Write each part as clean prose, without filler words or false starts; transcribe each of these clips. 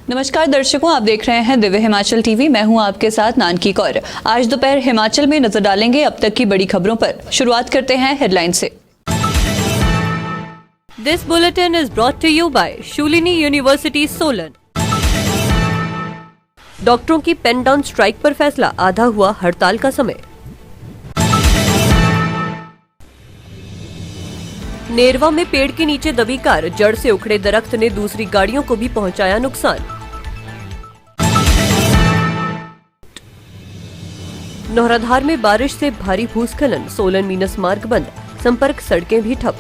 नमस्कार दर्शकों, आप देख रहे हैं दिव्य हिमाचल टीवी। मैं हूं आपके साथ नानकी कौर। आज दोपहर हिमाचल में नजर डालेंगे अब तक की बड़ी खबरों पर। शुरुआत करते हैं हेडलाइन से। This bulletin is brought to you by Shoolini university Solan. डॉक्टरों की पेन डाउन स्ट्राइक पर फैसला, आधा हुआ हड़ताल का समय। नेरवा में पेड़ के नीचे दबी कार, जड़ से उखड़े दरख्त ने दूसरी गाड़ियों को भी पहुंचाया नुकसान। नौराधार में बारिश से भारी भूस्खलन, सोलन मीनस मार्ग बंद, संपर्क सड़कें भी ठप।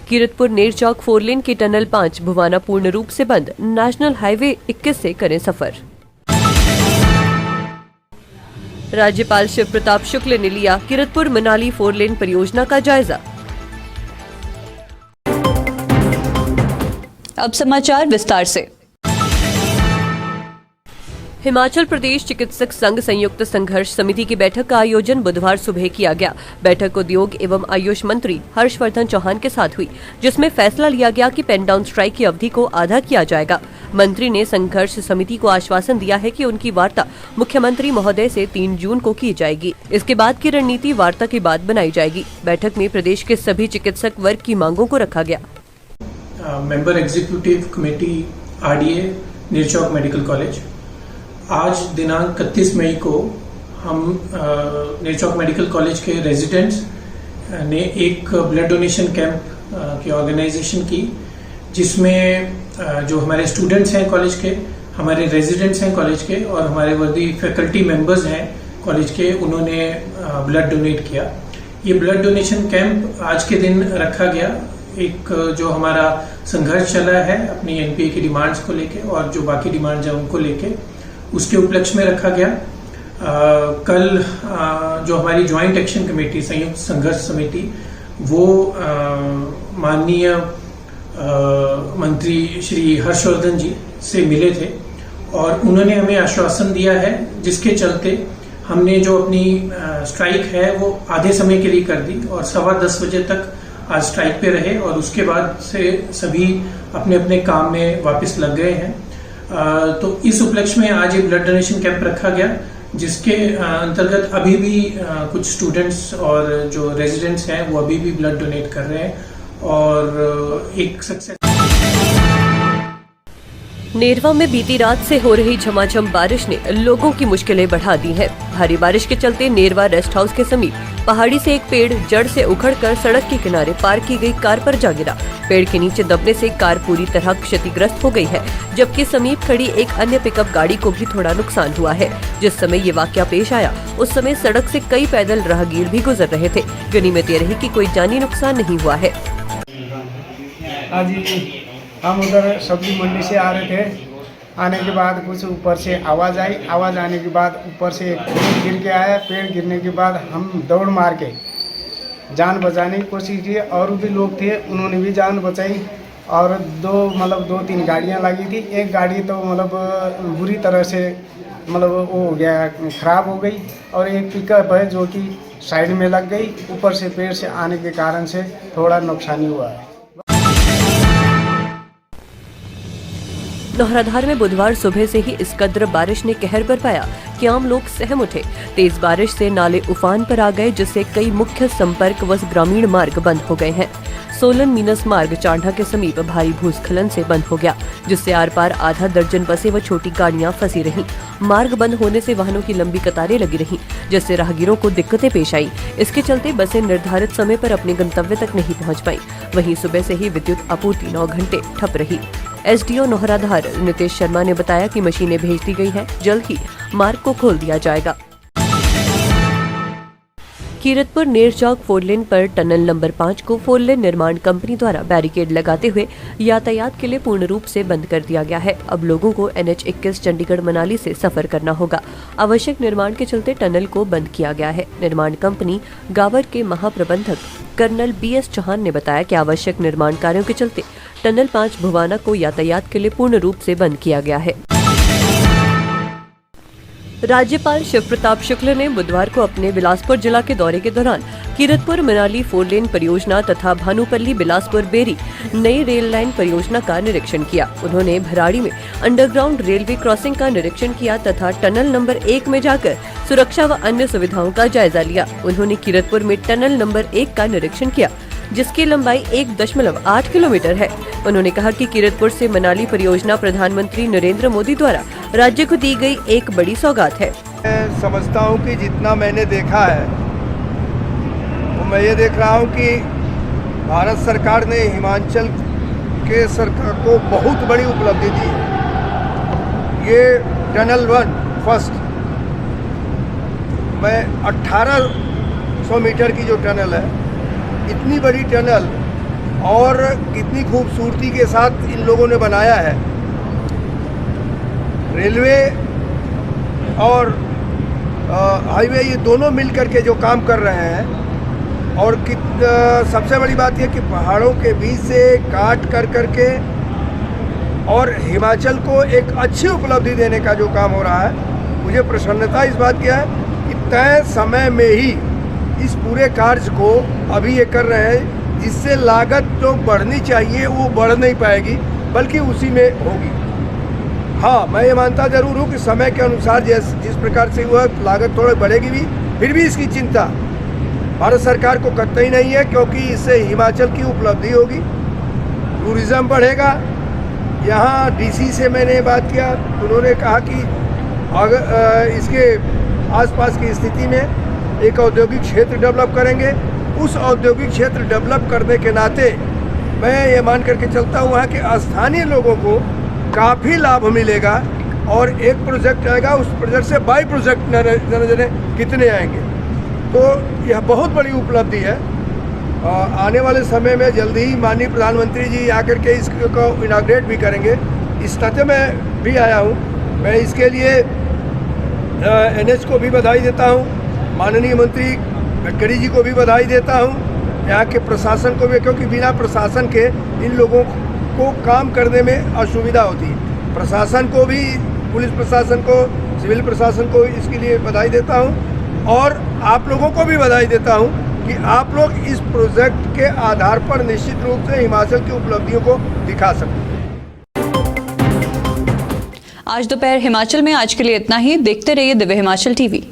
कीरतपुर नेरचौक 4 लेन की टनल 5 भुवाना पूर्ण रूप से बंद, नेशनल हाईवे 21 से करें सफर। राज्यपाल शिव प्रताप शुक्ल ने लिया कीरतपुर मनाली 4 लेन परियोजना का जायजा। अब समाचार विस्तार से। हिमाचल प्रदेश चिकित्सक संघ संयुक्त संघर्ष समिति की बैठक का आयोजन बुधवार सुबह किया गया। बैठक उद्योग एवं आयुष मंत्री हर्षवर्धन चौहान के साथ हुई, जिसमें फैसला लिया गया कि पेन डाउन स्ट्राइक की अवधि को आधा किया जाएगा। मंत्री ने संघर्ष समिति को आश्वासन दिया है कि उनकी वार्ता मुख्यमंत्री महोदय से 3 जून को की जाएगी। इसके बाद की रणनीति वार्ता के बाद बनाई जाएगी। बैठक में प्रदेश के सभी चिकित्सक वर्ग की मांगों को रखा गया। Member executive committee RDA Nerchowk medical college, आज दिनांक 31 मई को हम नेरचौक मेडिकल कॉलेज के रेजिडेंट्स ने एक ब्लड डोनेशन कैंप की ऑर्गेनाइजेशन की, जिसमें जो हमारे स्टूडेंट्स हैं कॉलेज के, हमारे रेजिडेंट्स हैं कॉलेज के और हमारे वर्दी फैकल्टी मेंबर्स हैं कॉलेज के, उन्होंने ब्लड डोनेट किया। ये ब्लड डोनेशन कैंप आज के दिन रखा गया। एक जो हमारा संघर्ष चला है अपनी एनपीए की डिमांड्स को लेके और जो बाकी डिमांड्स हैं उनको लेके, उसके उपलक्ष्य में रखा गया। कल जो हमारी ज्वाइंट एक्शन कमेटी संयुक्त संघर्ष समिति, वो माननीय मंत्री श्री हर्षवर्धन जी से मिले थे और उन्होंने हमें आश्वासन दिया है, जिसके चलते हमने जो अपनी स्ट्राइक है वो आधे समय के लिए कर दी और 10:15 बजे तक आज स्ट्राइक पे रहे और उसके बाद से सभी अपने अपने काम में वापस लग गए हैं। तो इस उपलक्ष्य में आज ये ब्लड डोनेशन कैंप रखा गया, जिसके अंतर्गत अभी भी कुछ स्टूडेंट्स और जो रेजिडेंट्स हैं वो अभी भी ब्लड डोनेट कर रहे हैं और एक सक्सेस। नेरवा में बीती रात से हो रही झमाझम बारिश ने लोगों की मुश्किलें बढ़ा दी हैं। भारी बारिश के चलते नेरवा रेस्ट हाउस के समीप पहाड़ी से एक पेड़ जड़ से उखड़कर सड़क के किनारे पार्क की गई कार पर जा गिरा। पेड़ के नीचे दबने से कार पूरी तरह क्षतिग्रस्त हो गई है, जबकि समीप खड़ी एक अन्य पिकअप गाड़ी को भी थोड़ा नुकसान हुआ है। जिस समय ये वाकया पेश आया, उस समय सड़क से कई पैदल राहगीर भी गुजर रहे थे। गनीमत ये रही कि कोई जानी नुकसान नहीं हुआ है। हम उधर सब्जी मंडी से आ रहे थे। आने के बाद कुछ ऊपर से आवाज़ आई। आवाज़ आने के बाद ऊपर से एक पेड़ गिर के आया। पेड़ गिरने के बाद हम दौड़ मार के जान बचाने की कोशिश की और भी लोग थे, उन्होंने भी जान बचाई और 2-3 गाड़ियां लगी थी। एक गाड़ी तो बुरी तरह से वो हो गया, ख़राब हो गई और एक पिकअप है जो कि साइड में लग गई। ऊपर से पेड़ से आने के कारण से थोड़ा नुकसानी हुआ है। नौराधार में बुधवार सुबह से ही इस कद्र बारिश ने कहर बरपाया कि आम लोग सहम उठे। तेज बारिश से नाले उफान पर आ गए, जिससे कई मुख्य संपर्क व ग्रामीण मार्ग बंद हो गए हैं। सोलन मीनस मार्ग चांढा के समीप भारी भूस्खलन से बंद हो गया, जिससे आर पार आधा दर्जन बसें व छोटी गाड़ियां फंसी रहीं। मार्ग बंद होने से वाहनों की लंबी कतारें लगी रहीं, जिससे राहगीरों को दिक्कतें पेश आई। इसके चलते बसें निर्धारित समय पर अपने गंतव्य तक नहीं पहुंच पाई। वहीं सुबह से ही विद्युत आपूर्ति 9 घंटे ठप रही। एसडीओ नौराधार नितेश शर्मा ने बताया कि मशीनें भेज दी गई हैं, जल्द ही मार्ग को खोल दिया जाएगा। कीरतपुर नेरचौक 4 लेन पर टनल नंबर 5 को 4 लेन निर्माण कंपनी द्वारा बैरिकेड लगाते हुए यातायात के लिए पूर्ण रूप से बंद कर दिया गया है। अब लोगों को NH 21 चंडीगढ़ मनाली से सफर करना होगा। आवश्यक निर्माण के चलते टनल को बंद किया गया है। निर्माण कंपनी गावर के महाप्रबंधक कर्नल BS चौहान ने बताया कि आवश्यक निर्माण कार्यों के चलते टनल 5 भुवाना को यातायात के लिए पूर्ण रूप से बंद किया गया है। राज्यपाल शिव प्रताप शुक्ल ने बुधवार को अपने बिलासपुर जिला के दौरे के दौरान कीरतपुर मनाली 4 लेन परियोजना तथा भानुपल्ली बिलासपुर बेरी नई रेल लाइन परियोजना का निरीक्षण किया। उन्होंने भराड़ी में अंडरग्राउंड रेलवे क्रॉसिंग का निरीक्षण किया तथा टनल नंबर 1 में जाकर सुरक्षा व अन्य सुविधाओं का जायजा लिया। उन्होंने कीरतपुर में टनल नंबर 1 का निरीक्षण किया, जिसकी लंबाई 1.8 किलोमीटर है। उन्होंने कहा कि कीरतपुर से मनाली परियोजना प्रधानमंत्री नरेंद्र मोदी द्वारा राज्य को दी गई एक बड़ी सौगात है। मैं समझता हूँ कि जितना मैंने देखा है तो मैं ये देख रहा हूँ कि भारत सरकार ने हिमाचल के सरकार को बहुत बड़ी उपलब्धि दी है। ये टनल 1 फर्स्ट मैं 1800 मीटर की जो टनल है, इतनी बड़ी टनल और कितनी खूबसूरती के साथ इन लोगों ने बनाया है। रेलवे और हाईवे ये दोनों मिलकर के जो काम कर रहे हैं और सबसे बड़ी बात यह कि पहाड़ों के बीच से काट कर करके और हिमाचल को एक अच्छी उपलब्धि देने का जो काम हो रहा है, मुझे प्रसन्नता इस बात की है कि तय समय में ही इस पूरे कार्य को अभी ये कर रहे हैं, जिससे लागत जो बढ़नी चाहिए वो बढ़ नहीं पाएगी बल्कि उसी में होगी। हाँ, मैं ये मानता ज़रूर हूँ कि समय के अनुसार जिस प्रकार से हुआ लागत थोड़ी बढ़ेगी भी, फिर भी इसकी चिंता भारत सरकार को कतई नहीं है, क्योंकि इससे हिमाचल की उपलब्धि होगी, टूरिज़्म बढ़ेगा। यहाँ डीसी से मैंने बात किया, उन्होंने कहा कि अगर इसके आसपास की स्थिति में एक औद्योगिक क्षेत्र डेवलप करेंगे। उस औद्योगिक क्षेत्र डेवलप करने के नाते मैं ये मान करके चलता हूँ वहाँ के स्थानीय लोगों को काफ़ी लाभ मिलेगा और एक प्रोजेक्ट आएगा, उस प्रोजेक्ट से बाई प्रोजेक्ट न जाने कितने आएंगे। तो यह बहुत बड़ी उपलब्धि है। आने वाले समय में जल्दी ही माननीय प्रधानमंत्री जी आकर के इसको इनाग्रेट भी करेंगे। इस नाते मैं भी आया हूँ। मैं इसके लिए NH को भी बधाई देता हूँ, माननीय मंत्री गडकरी जी को भी बधाई देता हूँ, यहाँ के प्रशासन को भी, क्योंकि बिना प्रशासन के इन लोगों को काम करने में असुविधा होती है। प्रशासन को भी, पुलिस प्रशासन को, सिविल प्रशासन को इसके लिए बधाई देता हूँ और आप लोगों को भी बधाई देता हूँ कि आप लोग इस प्रोजेक्ट के आधार पर निश्चित रूप से हिमाचल की उपलब्धियों को दिखा सकते हैं। आज दोपहर हिमाचल में आज के लिए इतना ही। देखते रहिए दिव्य हिमाचल टीवी।